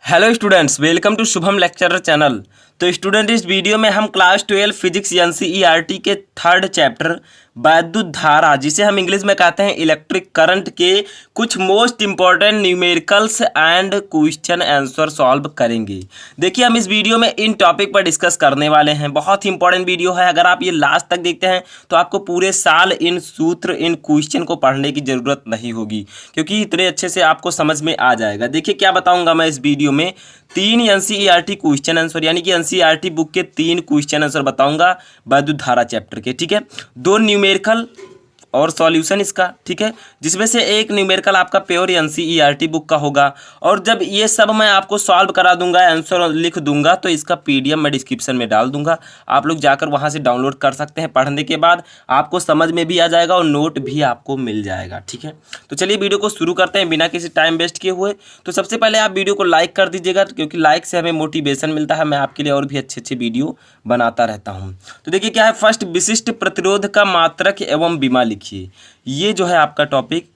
Hello students, welcome to Shubham lecturer channel. तो student, इस video में हम क्लास 12 फिजिक्स एनसीईआरटी के थर्ड चैप्टर वैद्युत धारा, जिसे हम इंग्लिश में कहते हैं इलेक्ट्रिक करंट, के कुछ most important numericals and question answer solve करेंगे। देखिए, हम इस वीडियो में इन टॉपिक पर डिस्कस करने वाले हैं। बहुत ही इंपॉर्टेंट वीडियो है। अगर आप ये लास्ट तक देखते हैं तो आपको पूरे साल इन सूत्र, इन क्वेश्चन को पढ़ने की जरूरत नहीं होगी, क्योंकि इतने अच्छे से आपको समझ में आ जाएगा। देखिए क्या बताऊंगा मैं इस वीडियो में, 3 एनसीईआरटी क्वेश्चन आंसर, यानी कि एनसीईआरटी बुक के 3 क्वेश्चन आंसर बताऊंगा वैद्युत धारा चैप्टर के। ठीक है, 2 न्यूमेरिकल और सॉल्यूशन इसका। ठीक है, जिसमें से एक न्यूमेरिकल आपका प्योर एनसीईआरटी बुक का होगा। और जब ये सब मैं आपको सॉल्व करा दूंगा, आंसर लिख दूंगा, तो इसका पीडीएफ मैं डिस्क्रिप्शन में डाल दूंगा। आप लोग जाकर वहां से डाउनलोड कर सकते हैं। पढ़ने के बाद आपको समझ में भी आ जाएगा और नोट भी आपको मिल जाएगा। ठीक है, तो चलिए वीडियो को शुरू करते हैं बिना किसी टाइम वेस्ट किए हुए। तो सबसे पहले आप वीडियो को लाइक कर दीजिएगा, क्योंकि लाइक से हमें मोटिवेशन मिलता है। मैं आपके लिए और भी अच्छे अच्छे वीडियो बनाता रहता हूं। तो देखिए क्या है, फर्स्ट, विशिष्ट प्रतिरोध का मात्रक एवं बीमा लिखिए। ये जो है आपका टॉपिक,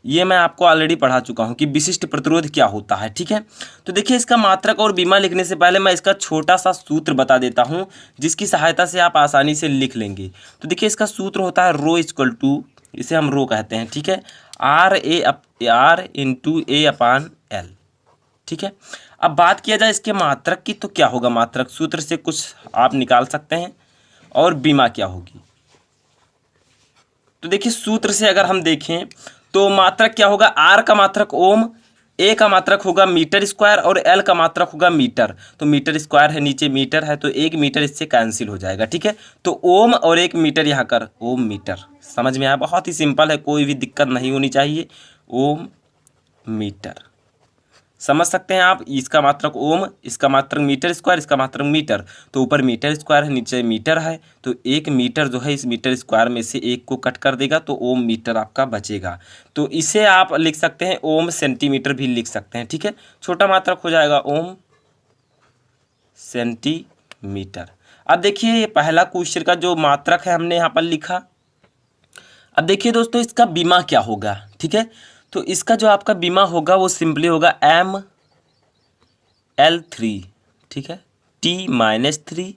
ये मैं आपको ऑलरेडी पढ़ा चुका हूं कि विशिष्ट प्रतिरोध क्या होता है। ठीक है, तो देखिए इसका मात्रक और बीमा लिखने से पहले मैं इसका छोटा सा सूत्र बता देता हूं, जिसकी सहायता से आप आसानी से लिख लेंगे। तो देखिए इसका सूत्र होता है रो इक्वल टू, इसे हम रो कहते हैं। ठीक है, R into A upon L. ठीक है, अब बात किया जाए इसके मात्रक की, तो क्या होगा मात्रक, सूत्र से कुछ आप निकाल सकते हैं। और बीमा क्या होगी, तो देखिए सूत्र से अगर हम देखें तो मात्रक क्या होगा, आर का मात्रक ओम, ए का मात्रक होगा मीटर स्क्वायर और एल का मात्रक होगा मीटर। तो मीटर स्क्वायर है, नीचे मीटर है, तो 1 मीटर इससे कैंसिल हो जाएगा। ठीक है, तो ओम और 1 मीटर यहाँ कर ओम मीटर। समझ में आया, बहुत ही सिंपल है, कोई भी दिक्कत नहीं होनी चाहिए। ओम मीटर समझ सकते हैं आप। इसका मात्रक ओम, इसका मात्रक मीटर स्क्वायर, इसका मात्रक मीटर। तो ऊपर मीटर स्क्वायर है, नीचे मीटर है, तो 1 मीटर जो है इस मीटर स्क्वायर में से 1 को कट कर देगा, तो ओम मीटर आपका बचेगा। तो इसे आप लिख सकते हैं ओम सेंटीमीटर भी लिख सकते हैं। ठीक है, छोटा मात्रक हो जाएगा ओम सेंटीमीटर। अब देखिए ये पहला क्वेश्चन का जो मात्रक है हमने यहाँ पर लिखा। अब देखिए दोस्तों, इसका बीमा क्या होगा। ठीक है, तो इसका जो आपका बीमा होगा वो सिंपली होगा ML3। ठीक है, T-3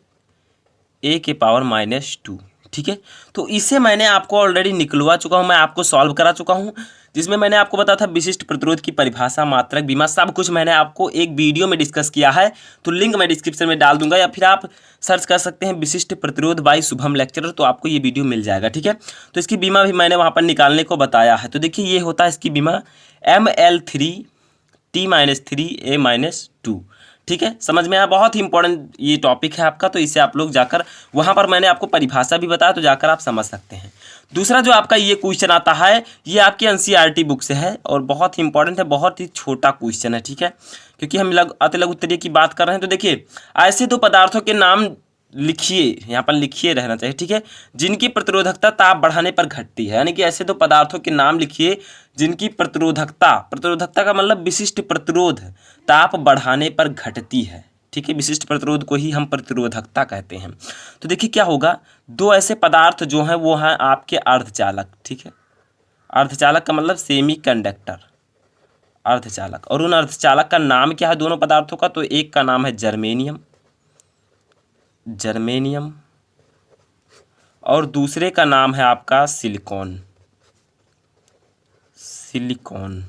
A के पावर -2। ठीक है, तो इसे मैंने आपको ऑलरेडी निकलवा चुका हूं, मैं आपको सॉल्व करा चुका हूं, जिसमें मैंने आपको बताया था विशिष्ट प्रतिरोध की परिभाषा, मात्रक, बीमा, सब कुछ मैंने आपको एक वीडियो में डिस्कस किया है। तो लिंक मैं डिस्क्रिप्शन में डाल दूंगा, या फिर आप सर्च कर सकते हैं विशिष्ट प्रतिरोध बाय शुभम लेक्चरर, तो आपको ये वीडियो मिल जाएगा। ठीक है, तो इसकी बीमा भी मैंने वहाँ पर निकालने को बताया है। तो देखिए ये होता है इसकी बीमा ML3 T-3 A-2। ठीक है, समझ में आया, बहुत ही इंपॉर्टेंट ये टॉपिक है आपका। तो इसे आप लोग जाकर, वहाँ पर मैंने आपको परिभाषा भी बताया, तो जाकर आप समझ सकते हैं। दूसरा जो आपका ये क्वेश्चन आता है, ये आपकी एनसीईआरटी बुक से है और बहुत ही इंपॉर्टेंट है, बहुत ही छोटा क्वेश्चन है। ठीक है, क्योंकि हम अति लघु उत्तरीय की बात कर रहे हैं। तो देखिए, ऐसे 2 पदार्थों के नाम लिखिए, यहाँ पर लिखिए रहना चाहिए। ठीक है, जिनकी प्रतिरोधकता ताप बढ़ाने पर घटती है, यानी कि ऐसे 2 पदार्थों के नाम लिखिए जिनकी प्रतिरोधकता, प्रतिरोधकता का मतलब विशिष्ट प्रतिरोध, ताप बढ़ाने पर घटती है। ठीक है, विशिष्ट प्रतिरोध को ही हम प्रतिरोधकता कहते हैं। तो देखिए क्या होगा, 2 ऐसे पदार्थ जो हैं वो हैं आपके अर्धचालक। ठीक है, अर्धचालक का मतलब सेमी कंडक्टर, अर्धचालक। और उन अर्धचालक का नाम क्या है दोनों पदार्थों का, तो एक का नाम है जर्मेनियम, जर्मेनियम, और दूसरे का नाम है आपका सिलिकॉन, सिलिकॉन।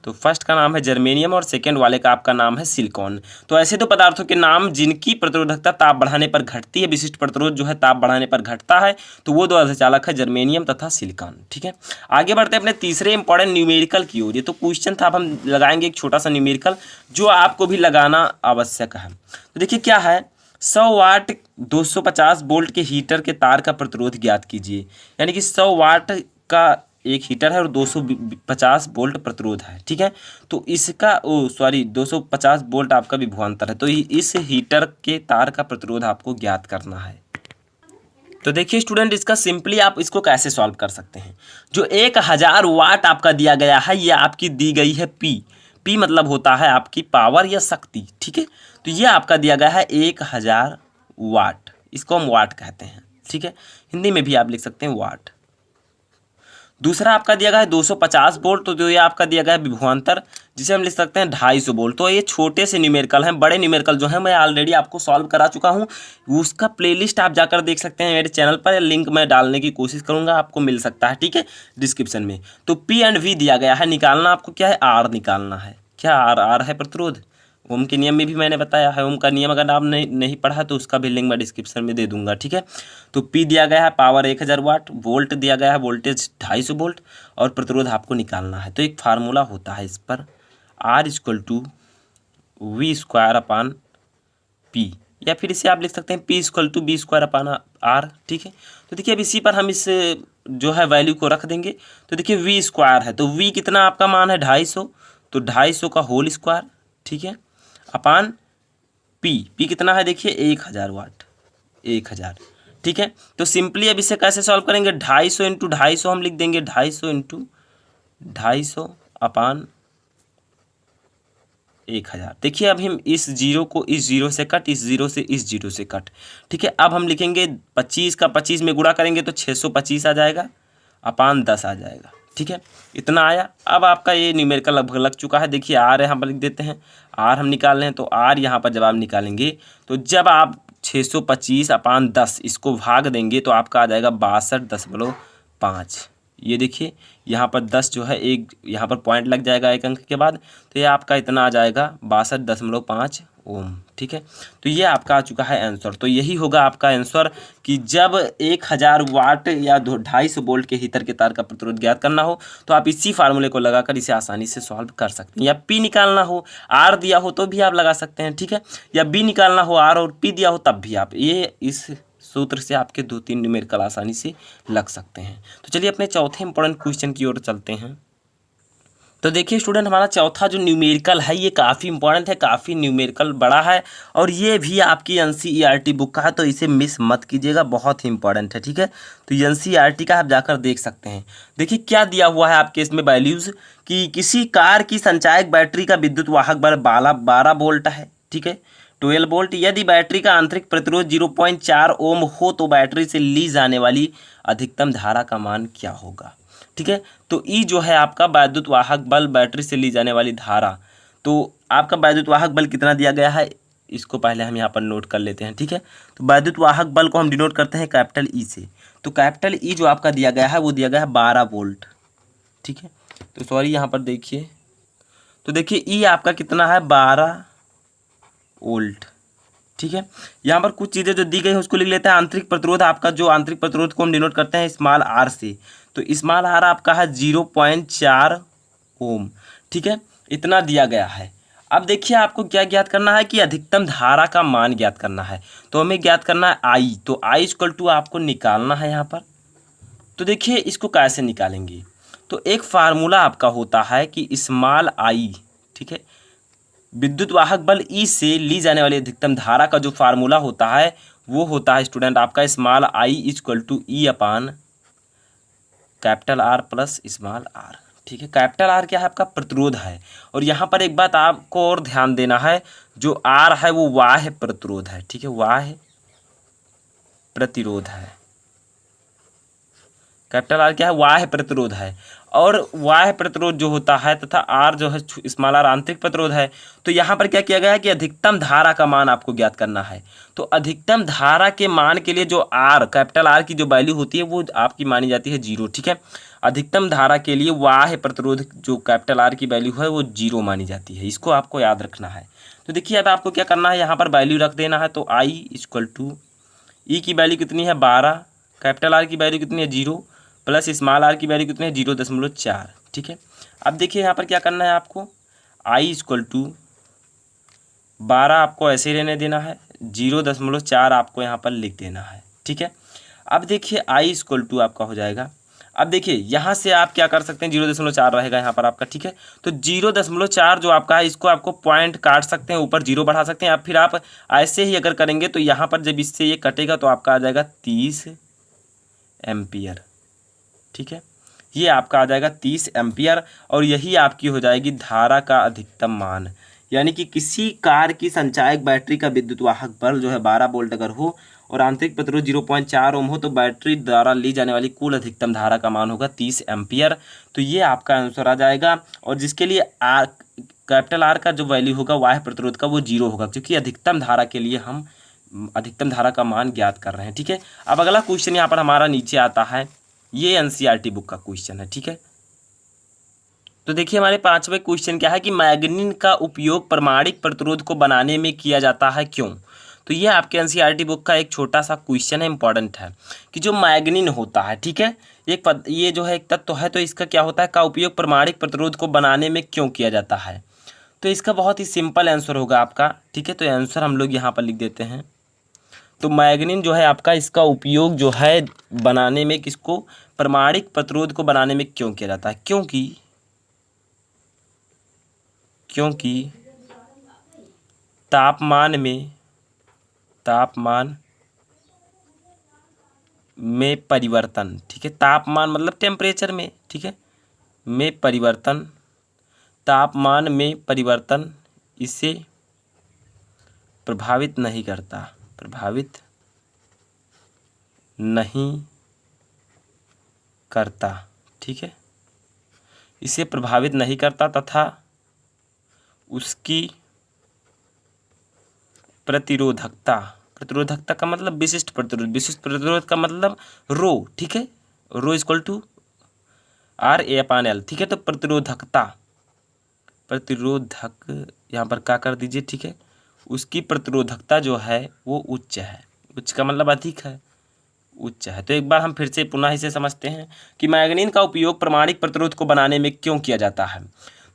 तो फर्स्ट का नाम है जर्मेनियम और सेकेंड वाले का आपका नाम है सिलिकॉन। तो ऐसे 2 पदार्थों के नाम जिनकी प्रतिरोधकता ताप बढ़ाने पर घटती है, विशिष्ट प्रतिरोध जो है ताप बढ़ाने पर घटता है, तो वो 2 अर्धचालक है, जर्मेनियम तथा सिलिकॉन। ठीक है, आगे बढ़ते हैं अपने तीसरे इंपॉर्टेंट न्यूमेरिकल की ओर। ये तो क्वेश्चन था, अब हम लगाएंगे एक छोटा सा न्यूमेरिकल जो आपको भी लगाना आवश्यक है। तो देखिए क्या है, 100 वाट 250 वोल्ट के हीटर के तार का प्रतिरोध ज्ञात कीजिए। यानी कि 100 वाट का एक हीटर है और 250 वोल्ट प्रतिरोध है। ठीक है, तो इसका 250 वोल्ट आपका विभवांतर है, तो इस हीटर के तार का प्रतिरोध आपको ज्ञात करना है। तो देखिए स्टूडेंट, इसका सिंपली आप इसको कैसे सॉल्व कर सकते हैं। जो 1000 वाट आपका दिया गया है, ये आपकी दी गई है P मतलब होता है आपकी पावर या शक्ति। ठीक है, तो ये आपका दिया गया है 1000 वाट, इसको हम वाट कहते हैं। ठीक है, हिंदी में भी आप लिख सकते हैं वाट। दूसरा आपका दिया गया है 250 वोल्ट, तो जो ये आपका दिया गया है विभवांतर, जिसे हम लिख सकते हैं 250 वोल्ट। तो ये छोटे से न्यूमेरिकल हैं, बड़े न्यूमेरिकल जो है मैं ऑलरेडी आपको सॉल्व करा चुका हूँ। उसका प्लेलिस्ट आप जाकर देख सकते हैं मेरे चैनल पर, लिंक मैं डालने की कोशिश करूँगा, आपको मिल सकता है, ठीक है, डिस्क्रिप्शन में। तो पी एंड वी दिया गया है, निकालना आपको क्या है, आर निकालना है। क्या आर है प्रतिरोध। ओम के नियम में भी मैंने बताया है, ओम का नियम अगर आप नहीं पढ़ा तो उसका भी लिंक मैं डिस्क्रिप्शन में दे दूंगा, ठीक है। तो पी दिया गया है पावर 1000 वाट, वोल्ट दिया गया है वोल्टेज 250 वोल्ट, और प्रतिरोध आपको निकालना है। तो एक फार्मूला होता है इस पर, R equal to V square upon P, या फिर इसे आप लिख सकते हैं P equal to B square upon R, ठीक है। तो देखिए अब इसी पर हम इस जो है वैल्यू को रख देंगे। तो देखिए वी स्क्वायर है, तो वी कितना आपका मान है 250, तो 250 का होल स्क्वायर, ठीक है, अपान पी कितना है देखिए 1000 वाट, 1000, ठीक है। तो सिंपली अब इसे कैसे सॉल्व करेंगे, 250 इंटू 250 हम लिख देंगे, 250 इंटू 250 अपान 1000। देखिए अब हम इस जीरो को इस जीरो से कट, इस जीरो से इस जीरो से कट, ठीक है। अब हम लिखेंगे 25 का 25 में गुणा करेंगे तो 625 आ जाएगा, अपान 10 आ जाएगा, ठीक है, इतना आया। अब आपका ये न्यूमेरिकल लगभग लग चुका है। देखिए आर यहाँ पर लिख देते हैं, आर हम निकाल रहे हैं, तो आर यहाँ पर जब आप निकालेंगे तो जब आप 625 अपान 10 इसको भाग देंगे तो आपका आ जाएगा 62.5। ये देखिए यहाँ पर 10 जो है, एक यहाँ पर पॉइंट लग जाएगा एक अंक के बाद, तो ये आपका इतना आ जाएगा 62.5 ओम, ठीक है। तो ये आपका आ चुका है आंसर। तो यही होगा आपका आंसर कि जब 1000 वाट या 250 वोल्ट के हीटर के तार का प्रतिरोध ज्ञात करना हो तो आप इसी फार्मूले को लगाकर इसे आसानी से सॉल्व कर सकते हैं। या पी निकालना हो, आर दिया हो तो भी आप लगा सकते हैं, ठीक है, या बी निकालना हो आर और पी दिया हो तब भी आप ये इस सूत्र से आपके 2-3 न्यूमेरिकल आसानी से लग सकते हैं। तो चलिए अपने चौथे इंपॉर्टेंट क्वेश्चन की ओर चलते हैं। तो देखिए स्टूडेंट, हमारा चौथा जो न्यूमेरिकल है ये काफ़ी इंपॉर्टेंट है, काफ़ी न्यूमेरिकल बड़ा है, और ये भी आपकी एनसीईआरटी बुक का है, तो इसे मिस मत कीजिएगा, बहुत ही इंपॉर्टेंट है, ठीक है। तो एनसीईआरटी का आप जाकर देख सकते हैं। देखिए क्या दिया हुआ है आपके इसमें वैल्यूज़, कि किसी कार की संचायक बैटरी का विद्युत वाहक बल 12 वोल्ट है, ठीक है, 12 वोल्ट। यदि बैटरी का आंतरिक प्रतिरोध 0.4 ओम हो तो बैटरी से ली जाने वाली अधिकतम धारा का मान क्या होगा, ठीक है। तो ई जो है आपका वैद्युत वाहक बल, बैटरी से ली जाने वाली धारा, तो आपका वैद्युत वाहक बल कितना दिया गया है, इसको पहले हम यहाँ पर नोट कर लेते हैं, ठीक है। तो वैद्युत वाहक बल को हम डिनोट करते हैं कैपिटल ई से। तो कैपिटल ई जो आपका दिया गया है वो दिया गया है 12 वोल्ट, ठीक है। तो सॉरी यहाँ पर देखिए, तो देखिए ई आपका कितना है 12 वोल्ट, ठीक है। यहाँ पर कुछ चीज़ें जो दी गई है उसको लिख लेते हैं। आंतरिक प्रतिरोध आपका, जो आंतरिक प्रतिरोध को हम डिनोट करते हैं स्मॉल आर से, तो स्मॉल आर आपका है 0.4 ओम, ठीक है, इतना दिया गया है। अब देखिए आपको क्या ज्ञात करना है कि अधिकतम धारा का मान ज्ञात करना है, तो हमें ज्ञात करना है आई। तो आई इक्वल टू आपको निकालना है यहाँ पर। तो देखिए इसको कैसे निकालेंगे, तो एक फार्मूला आपका होता है कि स्मॉल आई, ठीक है, विद्युत वाहक बल ई से ली जाने वाली अधिकतम धारा का जो फार्मूला होता है वो होता है स्टूडेंट आपका small I equal to E upon capital R plus small R, ठीक है। कैपिटल आर क्या है, आपका प्रतिरोध है, और यहाँ पर एक बात आपको और ध्यान देना है, जो आर है वो बाह्य प्रतिरोध है, ठीक है, बाह्य प्रतिरोध है। कैपिटल आर क्या है, बाह्य प्रतिरोध है, और बाह्य प्रतिरोध जो होता है तथा आर जो है स्मॉल आर आंतरिक प्रतिरोध है। तो यहाँ पर क्या किया गया है कि अधिकतम धारा का मान आपको ज्ञात करना है। तो अधिकतम धारा के मान के लिए जो आर, कैपिटल आर की जो वैल्यू होती है वो आपकी मानी जाती है 0, ठीक है। अधिकतम धारा के लिए बाह्य प्रतिरोध जो कैपिटल आर की वैल्यू है वो 0 मानी जाती है, इसको आपको याद रखना है। तो देखिए अब आपको क्या करना है, यहाँ पर वैल्यू रख देना है। तो आई इक्वल टू ई की वैल्यू कितनी है 12, कैपिटल आर की वैल्यू कितनी है 0, प्लस स्मॉल आर की वैल्यू कितनी है 0.4, ठीक है। अब देखिए यहाँ पर क्या करना है आपको, आई इक्वल टू 12 आपको ऐसे ही रहने देना है, 0.4 आपको यहाँ पर लिख देना है, ठीक है। अब देखिए आई इक्वल टू आपका हो जाएगा। अब देखिए यहाँ से आप क्या कर सकते हैं, 0.4 रहेगा यहाँ पर आपका, ठीक है। तो 0.4 जो आपका है इसको आपको पॉइंट काट सकते हैं, ऊपर 0 बढ़ा सकते हैं, या फिर आप ऐसे ही अगर करेंगे तो यहाँ पर जब इससे ये कटेगा तो आपका आ जाएगा 30 एम्पियर, ठीक है। ये आपका आ जाएगा 30 एम्पियर, और यही आपकी हो जाएगी धारा का अधिकतम मान। यानी कि किसी कार की संचायक बैटरी का विद्युत वाहक बल जो है 12 वोल्ट अगर हो और आंतरिक प्रतिरोध 0.4 ओम हो तो बैटरी द्वारा ली जाने वाली कुल अधिकतम धारा का मान होगा 30 एम्पियर। तो ये आपका आंसर आ जाएगा। और जिसके लिए आर, कैपिटल आर का जो वैल्यू होगा बाह्य प्रतिरोध का वो 0 होगा, क्योंकि अधिकतम धारा के लिए हम अधिकतम धारा का मान ज्ञात कर रहे हैं। ठीक है, अब अगला क्वेश्चन यहाँ पर हमारा नीचे आता है, ये एनसीईआरटी बुक का क्वेश्चन है। ठीक है, तो देखिए हमारे 5वें क्वेश्चन क्या है कि मैग्नीन का उपयोग परमाणिक प्रतिरोध को बनाने में किया जाता है, क्यों। तो ये आपके एनसीईआरटी बुक का एक छोटा सा क्वेश्चन है, इंपॉर्टेंट है कि जो मैग्नीन होता है, ठीक है, ये जो है एक तत्व है, तो इसका क्या होता है, का उपयोग परमाणिक प्रतिरोध को बनाने में क्यों किया जाता है। तो इसका बहुत ही सिंपल आंसर होगा आपका। ठीक है, तो आंसर हम लोग यहाँ पर लिख देते हैं। तो मैग्नीन जो है आपका, इसका उपयोग जो है बनाने में, किसको, परमाणिक प्रतिरोध को बनाने में क्यों किया जाता है, क्योंकि तापमान में परिवर्तन, ठीक है, तापमान मतलब टेम्परेचर में, ठीक है, में परिवर्तन, तापमान में परिवर्तन इसे प्रभावित नहीं करता, ठीक है, इसे प्रभावित नहीं करता तथा उसकी प्रतिरोधकता का मतलब विशिष्ट प्रतिरोध का मतलब रो, ठीक है, रो इक्वल टू RA/L, ठीक है। तो प्रतिरोधक यहाँ पर क्या कर दीजिए, ठीक है, उसकी प्रतिरोधकता जो है वो उच्च है, उच्च का मतलब अधिक है, उच्च है। तो एक बार हम फिर से पुनः इसे समझते हैं कि मैग्नीन का उपयोग परमाणिक प्रतिरोध को बनाने में क्यों किया जाता है।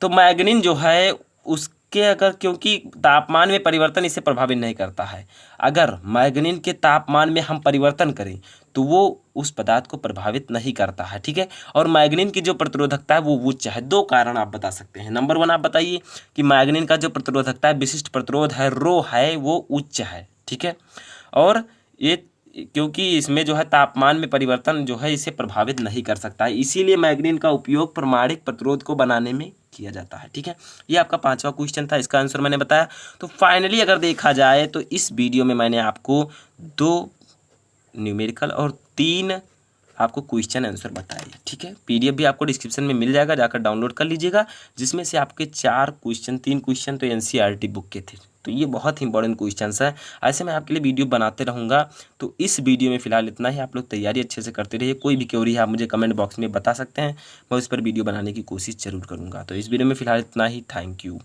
तो मैग्नीन जो है उसके क्योंकि तापमान में परिवर्तन इसे प्रभावित नहीं करता है। अगर मैग्नीन के तापमान में हम परिवर्तन करें तो वो उस पदार्थ को प्रभावित नहीं करता है, ठीक है। और मैग्नीन की जो प्रतिरोधकता है वो उच्च है। 2 कारण आप बता सकते हैं। नंबर 1 आप बताइए कि मैग्नीन का जो प्रतिरोधकता है, विशिष्ट प्रतिरोध है, रो है, वो उच्च है, ठीक है। और ये क्योंकि इसमें जो है तापमान में परिवर्तन जो है इसे प्रभावित नहीं कर सकता है, इसीलिए मैग्नीन का उपयोग परमाणिक प्रतिरोध को बनाने में किया जाता है, ठीक है। ये आपका 5वां क्वेश्चन था, इसका आंसर मैंने बताया। तो फाइनली अगर देखा जाए तो इस वीडियो में मैंने आपको 2 न्यूमेरिकल और 3 आपको क्वेश्चन आंसर बताइए, ठीक है। PDF भी आपको डिस्क्रिप्शन में मिल जाएगा, जाकर डाउनलोड कर लीजिएगा, जिसमें से आपके 3 क्वेश्चन तो एनसीईआरटी बुक के थे। तो ये बहुत ही इंपॉर्टेंट क्वेश्चंस है। ऐसे मैं आपके लिए वीडियो बनाते रहूँगा। तो इस वीडियो में फिलहाल इतना ही। आप लोग तैयारी अच्छे से करते रहिए। कोई भी क्वेरी है आप मुझे कमेंट बॉक्स में बता सकते हैं, मैं उस पर वीडियो बनाने की कोशिश जरूर करूँगा। तो इस वीडियो में फिलहाल इतना ही। Thank you.